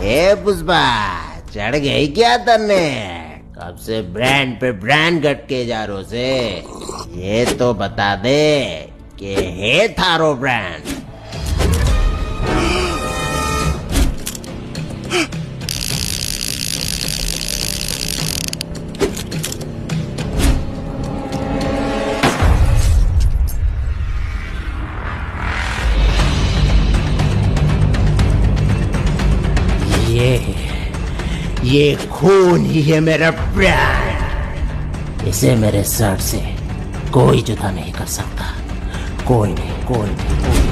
ए पुष्पा, चढ़ गई क्या तन्ने? कब से ब्रांड पे ब्रांड गटके जा रो से? ये तो बता दे कि है थारो ब्रांड। ये खून ही है मेरा ब्रांड। इसे मेरे सर से कोई जुदा नहीं कर सकता। कोई नहीं, कोई नहीं।